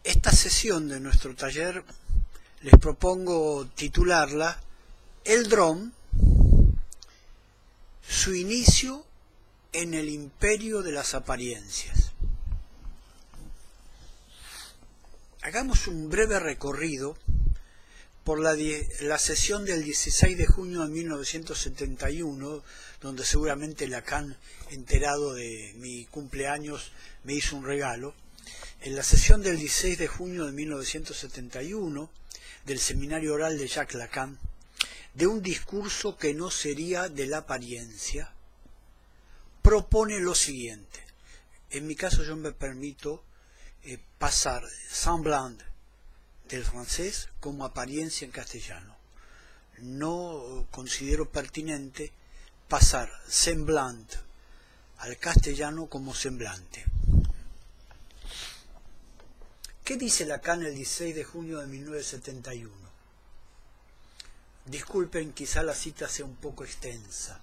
Esta sesión de nuestro taller les propongo titularla El dron, su inicio en el imperio de las apariencias. Hagamos un breve recorrido por la sesión del 16 de junio de 1971, donde seguramente Lacan, enterado de mi cumpleaños, me hizo un regalo. En la sesión del 16 de junio de 1971, del seminario oral de Jacques Lacan, de un discurso que no sería de la apariencia, propone lo siguiente. En mi caso yo me permito pasar semblant del francés como apariencia en castellano. No considero pertinente pasar semblant al castellano como semblante. ¿Qué dice Lacan el 16 de junio de 1971? Disculpen, quizá la cita sea un poco extensa.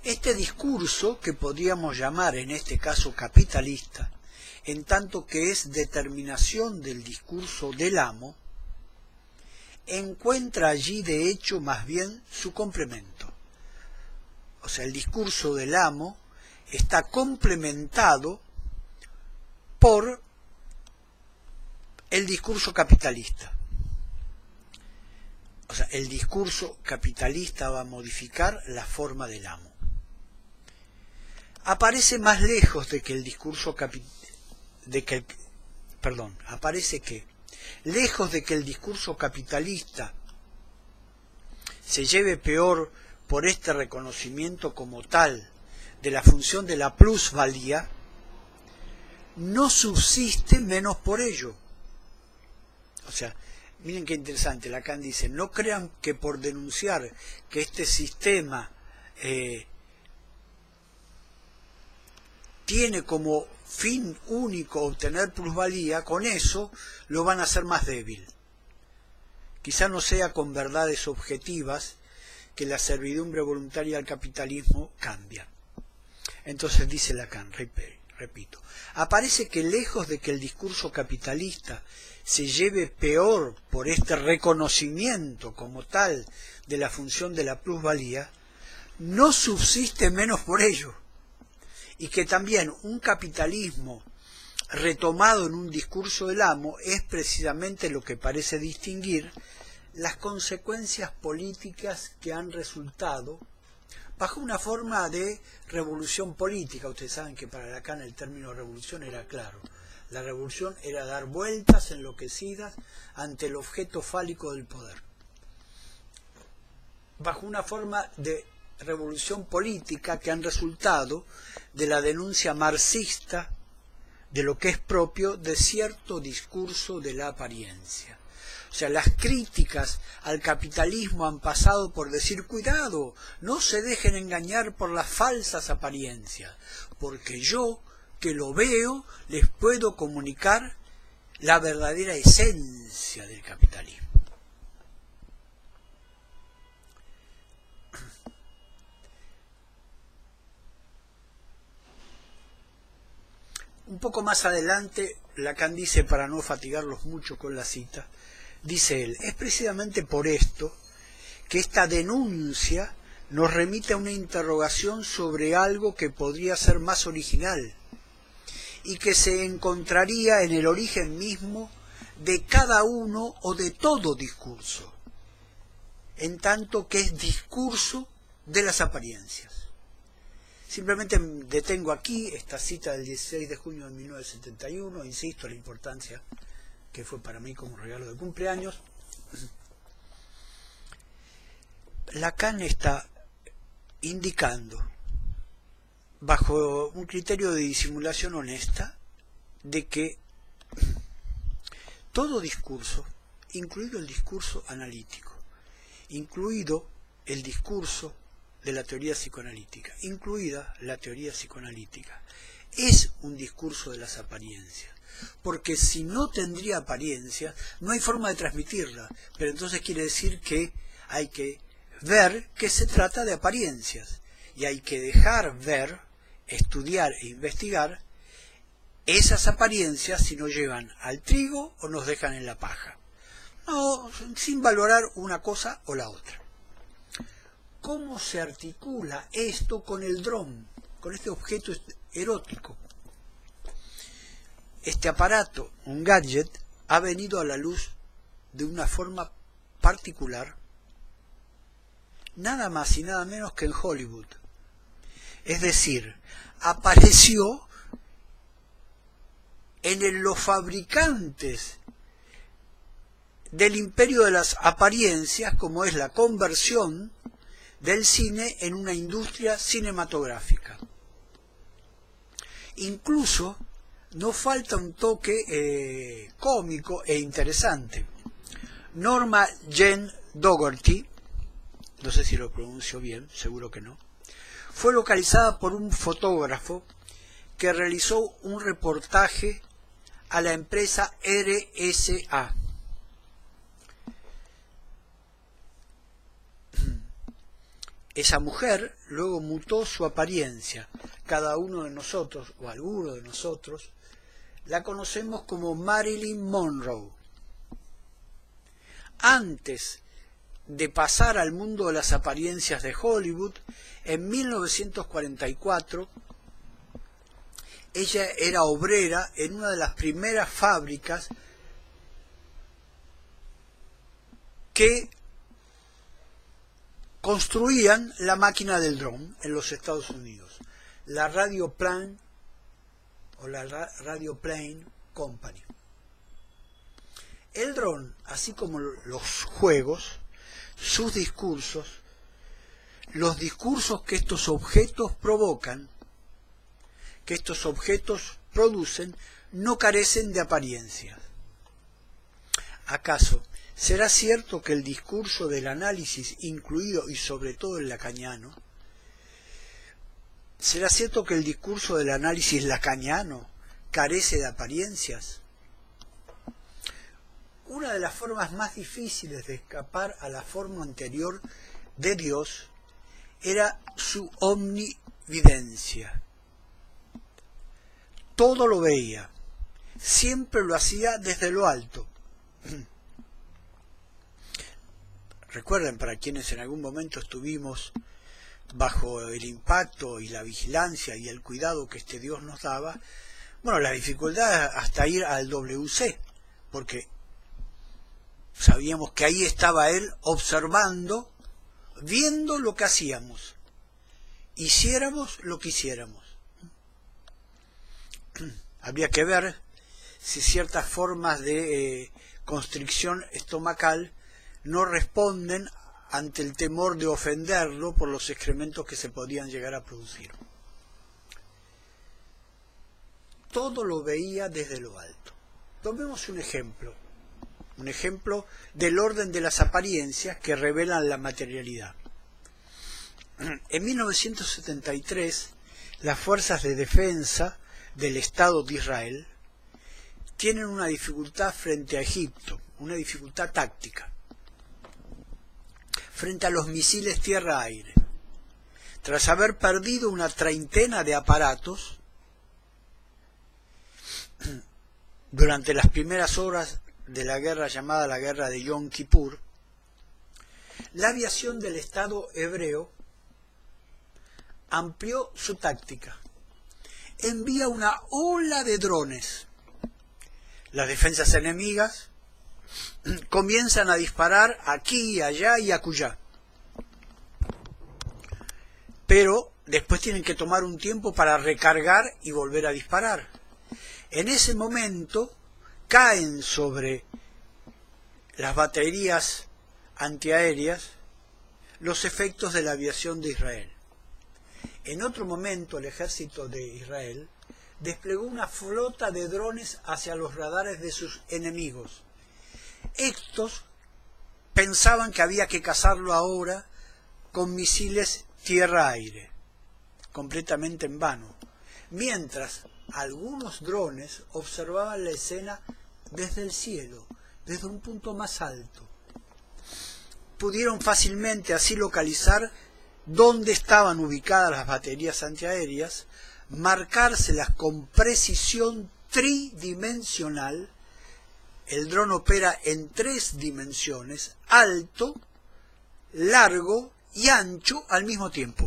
Este discurso, que podríamos llamar en este caso capitalista, en tanto que es determinación del discurso del amo, encuentra allí de hecho más bien su complemento. O sea, el discurso del amo está complementado por el discurso capitalista. O sea, el discurso capitalista va a modificar la forma del amo. Aparece más lejos de que el discurso lejos de que el discurso capitalista se lleve peor por este reconocimiento como tal de la función de la plusvalía, no subsiste menos por ello. O sea, miren qué interesante, Lacan dice, no crean que por denunciar que este sistema tiene como fin único obtener plusvalía, con eso lo van a hacer más débil. Quizá no sea con verdades objetivas que la servidumbre voluntaria al capitalismo cambia. Entonces dice Lacan, repito, aparece que lejos de que el discurso capitalista se lleve peor por este reconocimiento como tal de la función de la plusvalía, no subsiste menos por ello. Y que también un capitalismo retomado en un discurso del amo es precisamente lo que parece distinguir las consecuencias políticas que han resultado bajo una forma de revolución política. Ustedes saben que para Lacan el término revolución era claro. La revolución era dar vueltas enloquecidas ante el objeto fálico del poder. Bajo una forma de revolución política que han resultado de la denuncia marxista de lo que es propio de cierto discurso de la apariencia. O sea, las críticas al capitalismo han pasado por decir, cuidado, no se dejen engañar por las falsas apariencias, porque yo, que lo veo, les puedo comunicar la verdadera esencia del capitalismo. Un poco más adelante, Lacan dice, para no fatigarlos mucho con la cita, dice él, es precisamente por esto que esta denuncia nos remite a una interrogación sobre algo que podría ser más original y que se encontraría en el origen mismo de cada uno o de todo discurso, en tanto que es discurso de las apariencias. Simplemente detengo aquí esta cita del 16 de junio de 1971, insisto en la importancia que fue para mí como regalo de cumpleaños. Lacan está indicando, bajo un criterio de disimulación honesta, de que todo discurso, incluido el discurso analítico, incluido el discurso de la teoría psicoanalítica, incluida la teoría psicoanalítica, es un discurso de las apariencias, porque si no tendría apariencias, no hay forma de transmitirla, pero entonces quiere decir que hay que ver que se trata de apariencias, y hay que dejar ver, estudiar e investigar esas apariencias si nos llevan al trigo o nos dejan en la paja. No, sin valorar una cosa o la otra. ¿Cómo se articula esto con el dron, con este objeto erótico? Este aparato, un gadget, ha venido a la luz de una forma particular, nada más y nada menos que en Hollywood. Es decir, apareció en los fabricantes del imperio de las apariencias, como es la conversión del cine en una industria cinematográfica. Incluso no falta un toque cómico e interesante. Norma Jean Dougherty, no sé si lo pronuncio bien, seguro que no, fue localizada por un fotógrafo que realizó un reportaje a la empresa RSA. Esa mujer luego mutó su apariencia. Cada uno de nosotros, o alguno de nosotros, la conocemos como Marilyn Monroe. Antes de pasar al mundo de las apariencias de Hollywood, en 1944, ella era obrera en una de las primeras fábricas que construían la máquina del dron en los Estados Unidos, la Radioplane o la Radioplane Company. El dron, así como los juegos, sus discursos, los discursos que estos objetos provocan, que estos objetos producen, no carecen de apariencias. ¿Acaso será cierto que el discurso del análisis, incluido y sobre todo el lacaniano, será cierto que el discurso del análisis lacaniano carece de apariencias? Una de las formas más difíciles de escapar a la forma anterior de Dios era su omnividencia. Todo lo veía, siempre lo hacía desde lo alto. Recuerden, para quienes en algún momento estuvimos bajo el impacto y la vigilancia y el cuidado que este Dios nos daba, bueno, la dificultad hasta ir al WC, porque sabíamos que ahí estaba Él observando, viendo lo que hacíamos, hiciéramos lo que hiciéramos. Habría que ver si ciertas formas de constricción estomacal no responden ante el temor de ofenderlo por los excrementos que se podían llegar a producir. Todo lo veía desde lo alto. Tomemos un ejemplo del orden de las apariencias que revelan la materialidad. En 1973, las fuerzas de defensa del Estado de Israel tienen una dificultad frente a Egipto, una dificultad táctica, frente a los misiles tierra-aire. Tras haber perdido una treintena de aparatos durante las primeras horas de la guerra llamada la guerra de Yom Kippur, la aviación del Estado hebreo amplió su táctica. Envía una ola de drones. Las defensas enemigas comienzan a disparar aquí, allá y acullá. Pero después tienen que tomar un tiempo para recargar y volver a disparar. En ese momento caen sobre las baterías antiaéreas los efectos de la aviación de Israel. En otro momento el ejército de Israel desplegó una flota de drones hacia los radares de sus enemigos. Estos pensaban que había que cazarlo ahora con misiles tierra-aire, completamente en vano, mientras algunos drones observaban la escena desde el cielo, desde un punto más alto. Pudieron fácilmente así localizar dónde estaban ubicadas las baterías antiaéreas, marcárselas con precisión tridimensional. El dron opera en 3 dimensiones, alto, largo y ancho al mismo tiempo.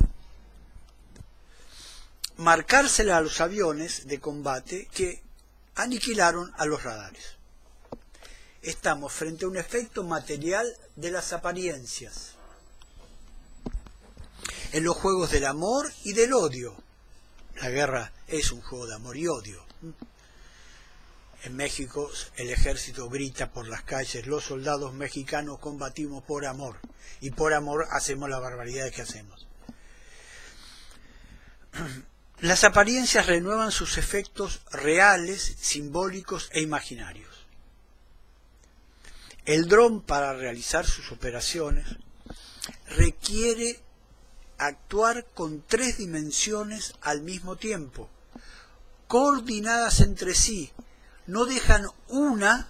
Marcársela a los aviones de combate que aniquilaron a los radares. Estamos frente a un efecto material de las apariencias. En los juegos del amor y del odio. La guerra es un juego de amor y odio. En México el ejército grita por las calles: los soldados mexicanos combatimos por amor, y por amor hacemos las barbaridades que hacemos. Las apariencias renuevan sus efectos reales, simbólicos e imaginarios. El dron, para realizar sus operaciones, requiere actuar con 3 dimensiones al mismo tiempo, coordinadas entre sí. No dejan una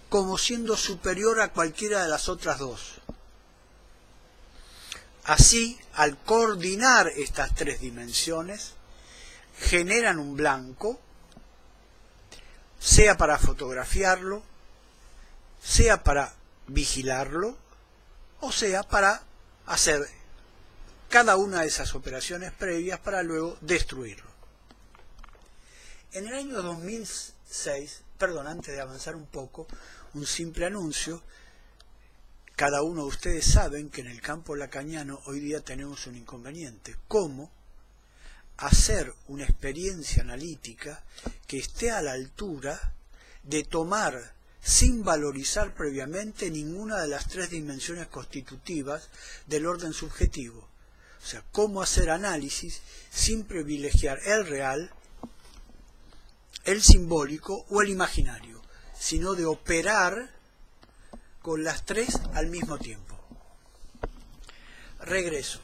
como siendo superior a cualquiera de las otras 2. Así, al coordinar estas 3 dimensiones, generan un blanco, sea para fotografiarlo, sea para vigilarlo, o sea para hacer cada una de esas operaciones previas para luego destruirlo. En el año 2006, antes de avanzar un poco, un simple anuncio. Cada uno de ustedes saben que en el campo lacaniano hoy día tenemos un inconveniente: cómo hacer una experiencia analítica que esté a la altura de tomar, sin valorizar previamente, ninguna de las 3 dimensiones constitutivas del orden subjetivo. O sea, cómo hacer análisis sin privilegiar el real, el simbólico o el imaginario, sino de operar con las 3 al mismo tiempo. Regreso.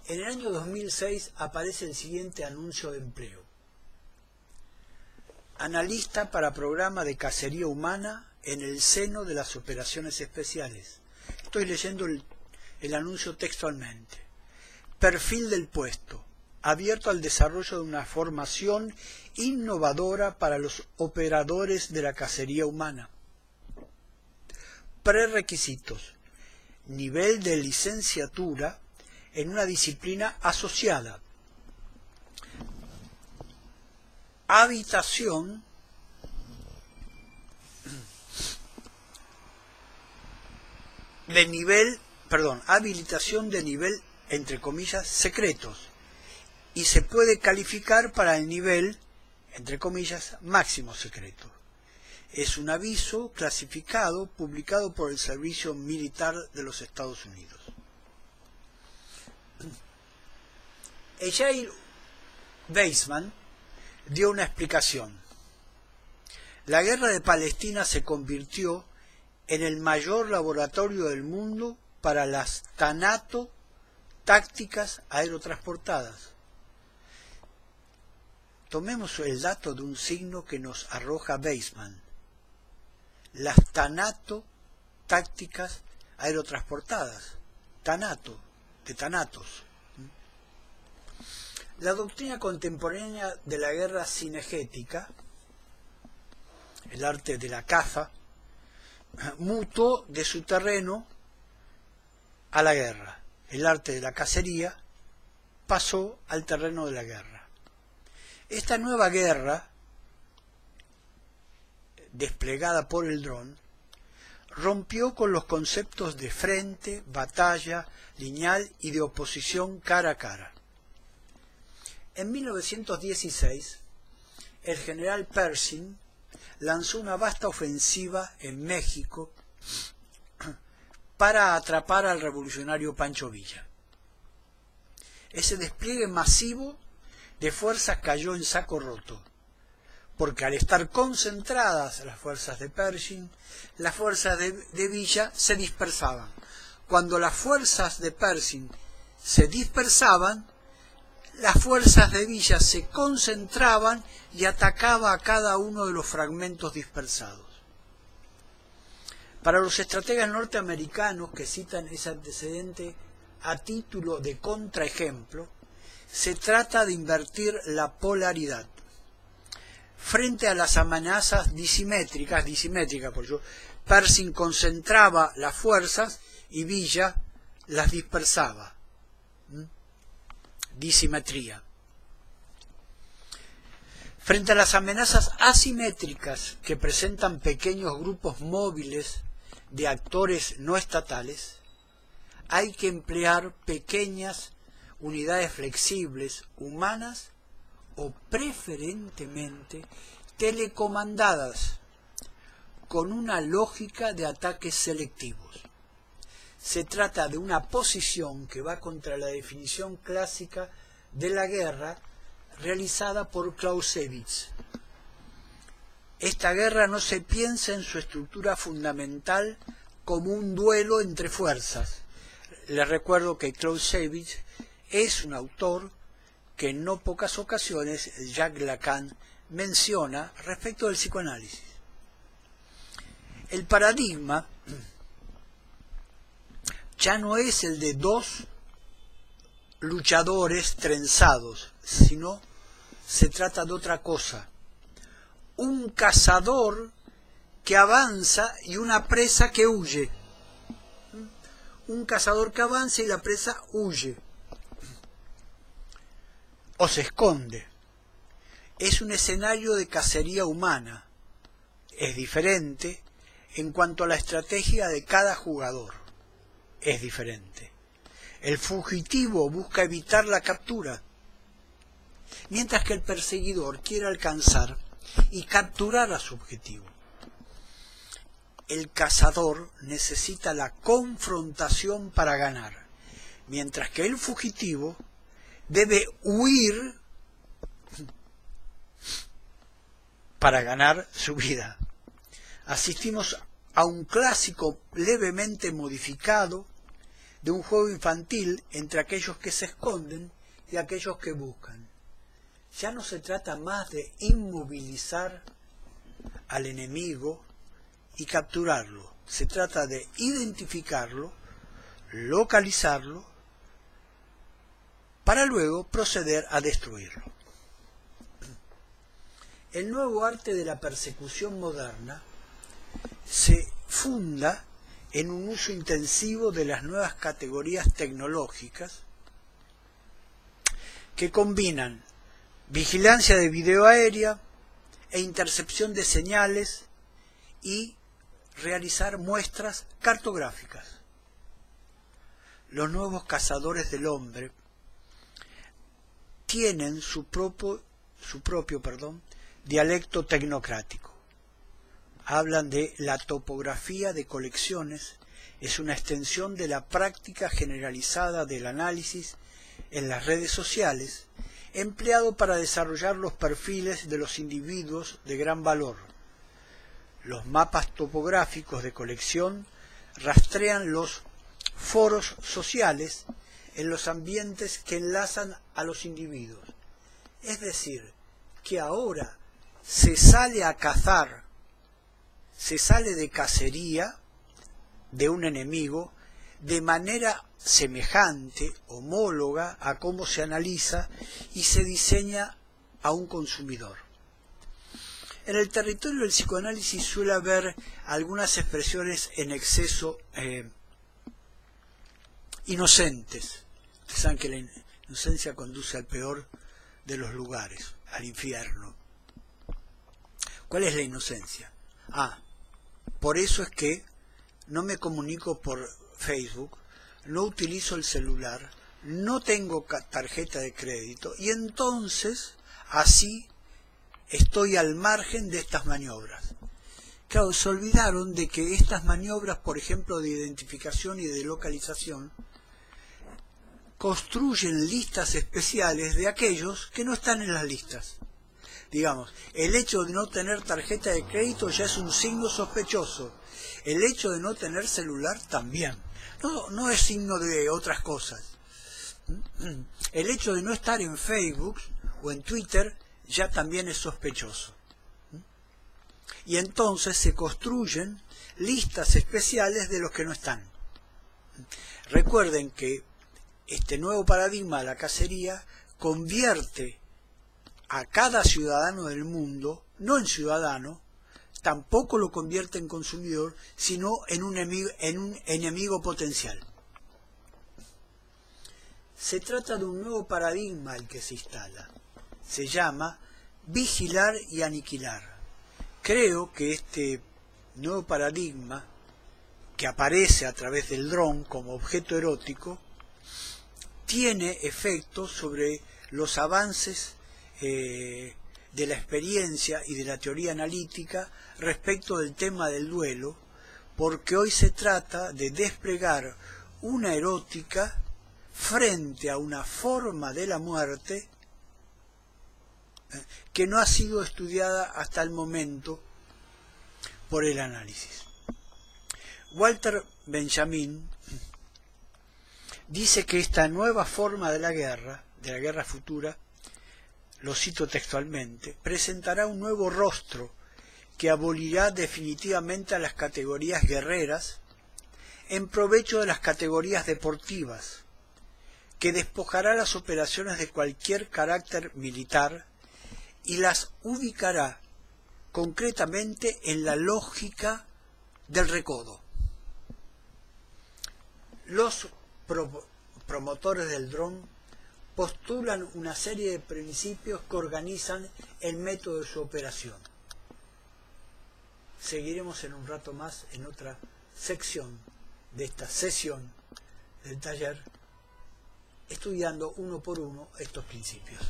En el año 2006 aparece el siguiente anuncio de empleo: analista para programa de cacería humana en el seno de las operaciones especiales. Estoy leyendo el anuncio textualmente. Perfil del puesto: abierto al desarrollo de una formación innovadora para los operadores de la cacería humana. Prerequisitos: nivel de licenciatura en una disciplina asociada. Habilitación de nivel, entre comillas, secretos, y se puede calificar para el nivel, entre comillas, máximo secreto. Es un aviso clasificado publicado por el Servicio Militar de los Estados Unidos. Yair Weizmann dio una explicación. La guerra de Palestina se convirtió en el mayor laboratorio del mundo para las Thanato tácticas aerotransportadas. Tomemos el dato de un signo que nos arroja Weizmann: las Thanato tácticas aerotransportadas. Thanato, de Thanatos. La doctrina contemporánea de la guerra cinegética, el arte de la caza, mutó de su terreno a la guerra. El arte de la cacería pasó al terreno de la guerra. Esta nueva guerra, desplegada por el dron, rompió con los conceptos de frente, batalla, lineal y de oposición cara a cara. En 1916, el general Pershing lanzó una vasta ofensiva en México para atrapar al revolucionario Pancho Villa. Ese despliegue masivo de fuerzas cayó en saco roto, porque al estar concentradas las fuerzas de Pershing, las fuerzas de Villa se dispersaban. Cuando las fuerzas de Pershing se dispersaban, las fuerzas de Villa se concentraban y atacaba a cada uno de los fragmentos dispersados. Para los estrategas norteamericanos que citan ese antecedente a título de contraejemplo, se trata de invertir la polaridad. frente a las amenazas disimétricas, porque Pershing concentraba las fuerzas y Villa las dispersaba. Disimetría. Frente a las amenazas asimétricas que presentan pequeños grupos móviles de actores no estatales, hay que emplear pequeñas unidades flexibles, humanas o preferentemente telecomandadas, con una lógica de ataques selectivos. Se trata de una posición que va contra la definición clásica de la guerra realizada por Clausewitz. Esta guerra no se piensa en su estructura fundamental como un duelo entre fuerzas. Les recuerdo que Clausewitz es un autor que en no pocas ocasiones Jacques Lacan menciona respecto del psicoanálisis. El paradigma ya no es el de dos luchadores trenzados, sino se trata de otra cosa. Un cazador que avanza y una presa que huye. Un cazador que avanza y la presa huye. O se esconde. Es un escenario de cacería humana. Es diferente en cuanto a la estrategia de cada jugador. Es diferente. El fugitivo busca evitar la captura, mientras que el perseguidor quiere alcanzar y capturar a su objetivo. El cazador necesita la confrontación para ganar, mientras que el fugitivo debe huir para ganar su vida. Asistimos a un clásico levemente modificado de un juego infantil entre aquellos que se esconden y aquellos que buscan. Ya no se trata más de inmovilizar al enemigo y capturarlo. Se trata de identificarlo, localizarlo, para luego proceder a destruirlo. El nuevo arte de la persecución moderna se funda en un uso intensivo de las nuevas categorías tecnológicas que combinan vigilancia de video aérea e intercepción de señales y realizar muestras cartográficas. Los nuevos cazadores del hombre tienen su propio dialecto tecnocrático. Hablan de la topografía de colecciones, es una extensión de la práctica generalizada del análisis en las redes sociales, empleado para desarrollar los perfiles de los individuos de gran valor. Los mapas topográficos de colección rastrean los foros sociales en los ambientes que enlazan a los individuos. Es decir, que ahora se sale a cazar, se sale de cacería de un enemigo de manera semejante, homóloga a cómo se analiza y se diseña a un consumidor. En el territorio del psicoanálisis suele haber algunas expresiones en exceso inocentes. Ustedes saben que la inocencia conduce al peor de los lugares, al infierno. ¿Cuál es la inocencia? Por eso es que no me comunico por Facebook, no utilizo el celular, no tengo tarjeta de crédito y entonces así estoy al margen de estas maniobras. Claro, se olvidaron de que estas maniobras, por ejemplo, de identificación y de localización, construyen listas especiales de aquellos que no están en las listas. Digamos, el hecho de no tener tarjeta de crédito ya es un signo sospechoso. El hecho de no tener celular también. No es signo de otras cosas. El hecho de no estar en Facebook o en Twitter ya también es sospechoso. Y entonces se construyen listas especiales de los que no están. Recuerden que este nuevo paradigma de la cacería convierte a cada ciudadano del mundo no en ciudadano, tampoco lo convierte en consumidor, sino en un enemigo potencial. Se trata de un nuevo paradigma el que se instala. Se llama vigilar y aniquilar. Creo que este nuevo paradigma, que aparece a través del dron como objeto erótico, tiene efectos sobre los avances de la experiencia y de la teoría analítica respecto del tema del duelo, porque hoy se trata de desplegar una erótica frente a una forma de la muerte que no ha sido estudiada hasta el momento por el análisis. Walter Benjamin dice que esta nueva forma de la guerra futura, lo cito textualmente, presentará un nuevo rostro que abolirá definitivamente a las categorías guerreras en provecho de las categorías deportivas, que despojará las operaciones de cualquier carácter militar y las ubicará concretamente en la lógica del recodo. Los promotores del dron postulan una serie de principios que organizan el método de su operación. Seguiremos en un rato más en otra sección de esta sesión del taller, estudiando uno por uno estos principios.